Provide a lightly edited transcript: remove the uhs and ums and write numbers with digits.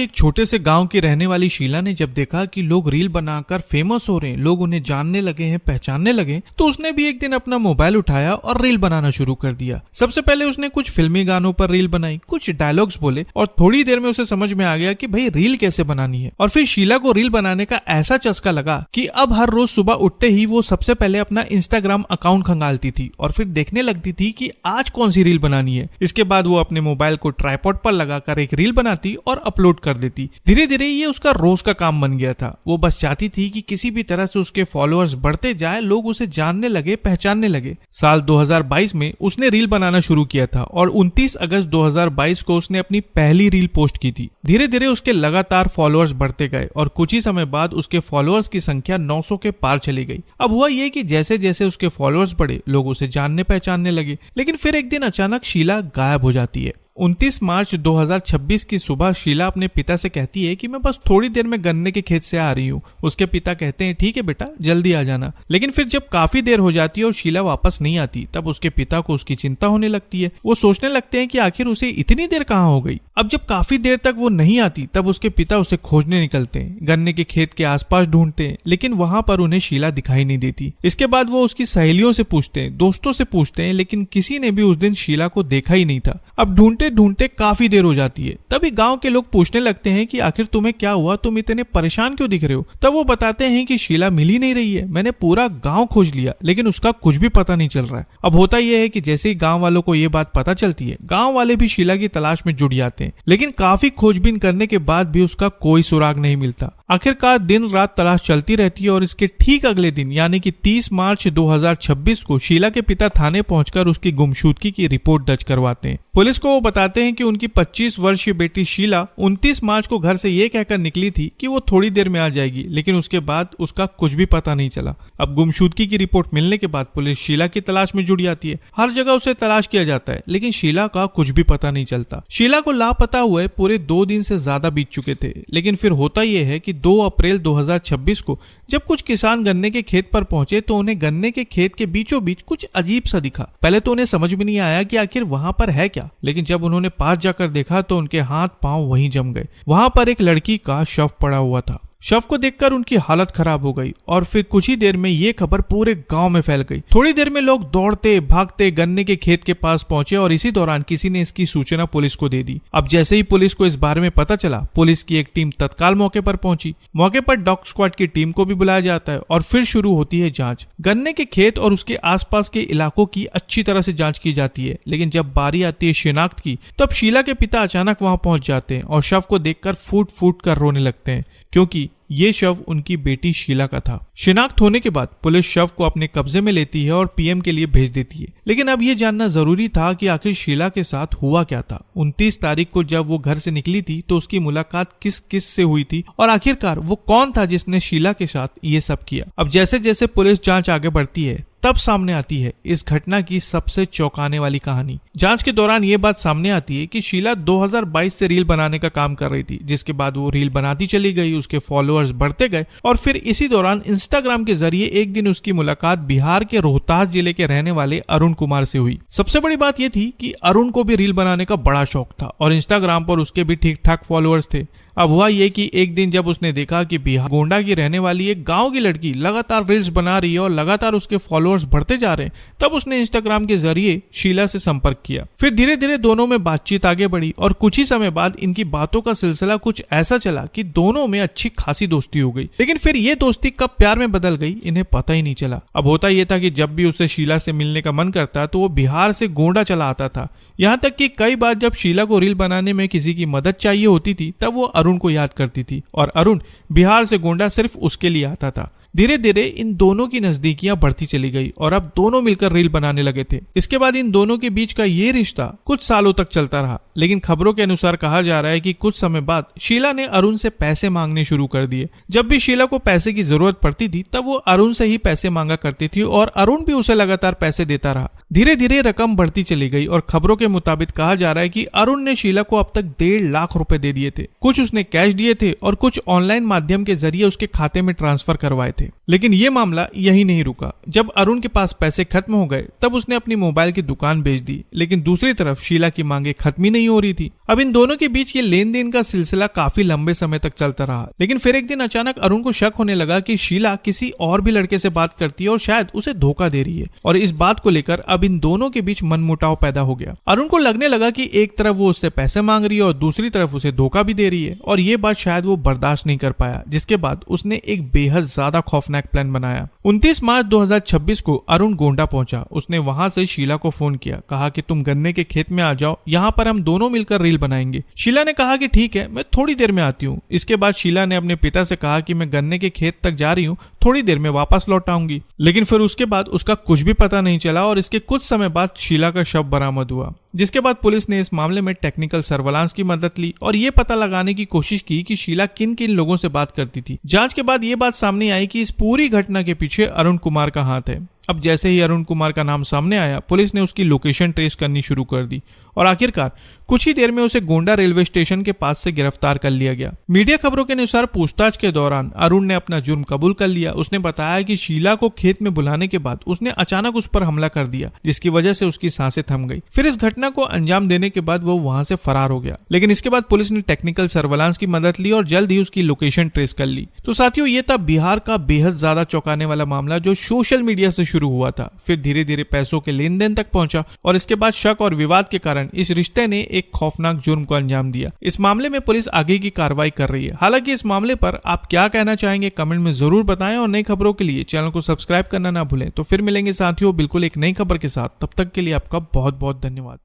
एक छोटे से गांव की रहने वाली शीला ने जब देखा कि लोग रील बनाकर फेमस हो रहे हैं, लोग उन्हें जानने लगे हैं, पहचानने लगे, तो उसने भी एक दिन अपना मोबाइल उठाया और रील बनाना शुरू कर दिया। सबसे पहले उसने कुछ फिल्मी गानों पर रील बनाई, कुछ डायलॉग्स बोले और थोड़ी देर में उसे समझ में आ गया कि भाई रील कैसे बनानी है। और फिर शीला को रील बनाने का ऐसा चस्का लगा कि अब हर रोज सुबह उठते ही वो सबसे पहले अपना इंस्टाग्राम अकाउंट खंगालती थी और फिर देखने लगती थी कि आज कौन सी रील बनानी है। इसके बाद वो अपने मोबाइल को ट्राइपॉड पर लगाकर एक रील बनाती और अपलोड कर देती। धीरे धीरे ये उसका रोज का काम बन गया था। वो बस चाहती थी कि किसी भी तरह से उसके फॉलोअर्स बढ़ते जाए, लोग उसे जानने लगे, पहचानने लगे। साल 2022 में उसने रील बनाना शुरू किया था और 29 अगस्त 2022 को उसने अपनी पहली रील पोस्ट की थी। धीरे धीरे उसके लगातार फॉलोअर्स बढ़ते गए और कुछ ही समय बाद उसके फॉलोअर्स की संख्या 900 के पार चली गई। अब हुआ ये कि जैसे जैसे उसके फॉलोअर्स बढ़े, लोग उसे जानने पहचानने लगे। लेकिन फिर एक दिन अचानक शीला गायब हो जाती है। 29 मार्च 2026 की सुबह शीला अपने पिता से कहती है कि मैं बस थोड़ी देर में गन्ने के खेत से आ रही हूँ। उसके पिता कहते हैं ठीक है बेटा, जल्दी आ जाना। लेकिन फिर जब काफी देर हो जाती है और शीला वापस नहीं आती, तब उसके पिता को उसकी चिंता होने लगती है। वो सोचने लगते हैं कि आखिर उसे इतनी देर कहाँ हो गई। अब जब काफी देर तक वो नहीं आती, तब उसके पिता उसे खोजने निकलते हैं, गन्ने के खेत के आसपास ढूंढते हैं, लेकिन वहां पर उन्हें शीला दिखाई नहीं देती। इसके बाद वो उसकी सहेलियों से पूछते हैं, दोस्तों से पूछते हैं, लेकिन किसी ने भी उस दिन शीला को देखा ही नहीं था। अब ढूंढते ढूंढते काफी देर हो जाती है। तभी गांव के लोग पूछने लगते हैं कि आखिर तुम्हें क्या हुआ, तुम इतने परेशान क्यों दिख रहे हो। तब वो बताते हैं कि शीला मिल ही नहीं रही है, मैंने पूरा गांव खोज लिया लेकिन उसका कुछ भी पता नहीं चल रहा है। अब होता यह है कि जैसे ही गांव वालों को ये बात पता चलती है, गांव वाले भी शीला की तलाश में जुट जाते हैं, लेकिन काफी खोजबीन करने के बाद भी उसका कोई सुराग नहीं मिलता। आखिरकार दिन रात तलाश चलती रहती है और इसके ठीक अगले दिन यानी कि 30 मार्च 2026 को शीला के पिता थाने पहुंचकर उसकी गुमशुदगी की रिपोर्ट दर्ज करवाते हैं। पुलिस को वो बताते हैं कि उनकी 25 वर्षीय बेटी शीला 29 मार्च को घर से ये कहकर निकली थी कि वो थोड़ी देर में आ जाएगी, लेकिन उसके बाद उसका कुछ भी पता नहीं चला। अब गुमशुदगी की रिपोर्ट मिलने के बाद पुलिस शीला की तलाश में जुट जाती है। हर जगह उसे तलाश किया जाता है, लेकिन शीला का कुछ भी पता नहीं चलता। शीला को लापता हुए पूरे 2 दिन से ज्यादा बीत चुके थे। लेकिन फिर होता यह है कि 2 अप्रैल 2026 को जब कुछ किसान गन्ने के खेत पर पहुंचे, तो उन्हें गन्ने के खेत के बीचों बीच कुछ अजीब सा दिखा। पहले तो उन्हें समझ में नहीं आया कि आखिर वहां पर है क्या, लेकिन जब उन्होंने पास जाकर देखा तो उनके हाथ पांव वहीं जम गए। वहां पर एक लड़की का शव पड़ा हुआ था। शव को देखकर उनकी हालत खराब हो गई और फिर कुछ ही देर में ये खबर पूरे गांव में फैल गई। थोड़ी देर में लोग दौड़ते भागते गन्ने के खेत के पास पहुंचे और इसी दौरान किसी ने इसकी सूचना पुलिस को दे दी। अब जैसे ही पुलिस को इस बारे में पता चला, पुलिस की एक टीम तत्काल मौके पर पहुंची। मौके पर डॉग स्क्वाड की टीम को भी बुलाया जाता है और फिर शुरू होती है जांच। गन्ने के खेत और उसके आसपास के इलाकों की अच्छी तरह से जांच की जाती है। लेकिन जब बारी आती है शिनाख्त की, तब शीला के पिता अचानक वहां पहुंच जाते हैं और शव को देखकर फूट फूट कर रोने लगते हैं, क्योंकि ये शव उनकी बेटी शीला का था। शिनाख्त होने के बाद पुलिस शव को अपने कब्जे में लेती है और पीएम के लिए भेज देती है। लेकिन अब ये जानना जरूरी था कि आखिर शीला के साथ हुआ क्या था। 29 तारीख को जब वो घर से निकली थी, तो उसकी मुलाकात किस किस से हुई थी और आखिरकार वो कौन था जिसने शीला के साथ ये सब किया। अब जैसे जैसे पुलिस जांच आगे बढ़ती है, तब सामने आती है इस घटना की सबसे चौंकाने वाली कहानी। जांच के दौरान ये बात सामने आती है कि शीला 2022 से रील बनाने का काम कर रही थी, जिसके बाद वो रील बनाती चली गई, उसके फॉलोअर्स बढ़ते गए और फिर इसी दौरान इंस्टाग्राम के जरिए एक दिन उसकी मुलाकात बिहार के रोहतास जिले के रहने वाले अरुण कुमार से हुई। सबसे बड़ी बात यह थी कि अरुण को भी रील बनाने का बड़ा शौक था और इंस्टाग्राम पर उसके भी ठीक ठाक फॉलोअर्स थे। अब हुआ ये कि एक दिन जब उसने देखा कि बिहार गोंडा की रहने वाली एक गांव की लड़की लगातार रील्स बना रही है और लगातार उसके फॉलोअर्स बढ़ते जा रहे हैं, तब उसने इंस्टाग्राम के जरिए शीला से संपर्क किया। फिर धीरे धीरे दोनों में बातचीत आगे बढ़ी और कुछ ही समय बाद इनकी बातों का सिलसिला कुछ ऐसा चला कि दोनों में अच्छी खासी दोस्ती हो गई। लेकिन फिर ये दोस्ती कब प्यार में बदल गई, इन्हें पता ही नहीं चला। अब होता यह था कि जब भी उसे शीला से मिलने का मन करता, तो वो बिहार से गोंडा चला आता था। यहाँ तक कि कई बार जब शीला को रील बनाने में किसी की मदद चाहिए होती थी, तब वो अरुण को याद करती थी और अरुण बिहार से गोंडा सिर्फ उसके लिए आता था। धीरे धीरे इन दोनों की नजदीकियां बढ़ती चली गई और अब दोनों मिलकर रील बनाने लगे थे। इसके बाद इन दोनों के बीच का ये रिश्ता कुछ सालों तक चलता रहा। लेकिन खबरों के अनुसार कहा जा रहा है कि कुछ समय बाद शीला ने अरुण से पैसे मांगने शुरू कर दिए। जब भी शीला को पैसे की जरूरत पड़ती थी, तब वो अरुण से ही पैसे मांगा करती थी और अरुण भी उसे लगातार पैसे देता रहा। धीरे धीरे रकम बढ़ती चली गई और खबरों के मुताबिक कहा जा रहा है कि अरुण ने शीला को अब तक 1.5 लाख रुपए दे दिए थे। कुछ उसने कैश दिए थे और कुछ ऑनलाइन माध्यम के जरिए उसके खाते में ट्रांसफर करवाए थे। थे। लेकिन ये मामला यही नहीं रुका। जब अरुण के पास पैसे खत्म हो गए तब उसने अपनी मोबाइल की दुकान बेच दी, लेकिन दूसरी तरफ शीला की मांगे खत्म ही नहीं हो रही थी। अब इन दोनों के बीच ये लेन देन का सिलसिला काफी लंबे समय तक चलता रहा, लेकिन फिर एक दिन अचानक अरुण को शक होने लगा कि शीला किसी और भी लड़के से बात करती है और शायद उसे धोखा दे रही है, और इस बात को लेकर अब इन दोनों के बीच मनमुटाव पैदा हो गया। अरुण को लगने लगा कि एक तरफ वो उससे पैसे मांग रही है और दूसरी तरफ उसे धोखा भी दे रही है, और ये बात शायद वो बर्दाश्त नहीं कर पाया, जिसके बाद उसने एक बेहद ज्यादा खौफनाक प्लान बनाया। 29 मार्च 2026 को अरुण गोंडा पहुंचा। उसने वहां से शीला को फोन किया, कहा कि तुम गन्ने के खेत में आ जाओ, यहाँ पर हम दोनों मिलकर रील बनाएंगे। शीला ने कहा कि ठीक है, मैं थोड़ी देर में आती हूँ। इसके बाद शीला ने अपने पिता से कहा कि मैं गन्ने के खेत तक जा रही हूँ, थोड़ी देर में वापस लौट आऊंगी। लेकिन फिर उसके बाद उसका कुछ भी पता नहीं चला और इसके कुछ समय बाद शीला का शव बरामद हुआ, जिसके बाद पुलिस ने इस मामले में टेक्निकल सर्विलांस की मदद ली और ये पता लगाने की कोशिश की कि शीला किन किन लोगों से बात करती थी। जांच के बाद ये बात सामने आई कि इस पूरी घटना के पीछे अरुण कुमार का हाथ है। अब जैसे ही अरुण कुमार का नाम सामने आया, पुलिस ने उसकी लोकेशन ट्रेस करनी शुरू कर दी और आखिरकार कुछ ही देर में उसे गोंडा रेलवे स्टेशन के पास से गिरफ्तार कर लिया गया। मीडिया खबरों के अनुसार पूछताछ के दौरान अरुण ने अपना जुर्म कबूल कर लिया। उसने बताया कि शीला को खेत में बुलाने के बाद उसने अचानक उस पर हमला कर दिया, जिसकी वजह से उसकी सांसें थम गई। फिर इस घटना को अंजाम देने के बाद वो वहां से फरार हो गया। लेकिन इसके बाद पुलिस ने टेक्निकल सर्विलांस की मदद ली और जल्द ही उसकी लोकेशन ट्रेस कर ली। तो साथियों, ये था बिहार का बेहद ज्यादा चौंकाने वाला मामला जो सोशल मीडिया से शुरू हुआ था, फिर धीरे धीरे पैसों के लेन देन तक पहुंचा और इसके बाद शक और विवाद के कारण इस रिश्ते ने एक खौफनाक जुर्म को अंजाम दिया। इस मामले में पुलिस आगे की कार्रवाई कर रही है। हालांकि इस मामले पर आप क्या कहना चाहेंगे कमेंट में जरूर बताएं और नई खबरों के लिए चैनल को सब्सक्राइब करना ना भूलें। तो फिर मिलेंगे साथियों बिल्कुल एक नई खबर के साथ, तब तक के लिए आपका बहुत बहुत धन्यवाद।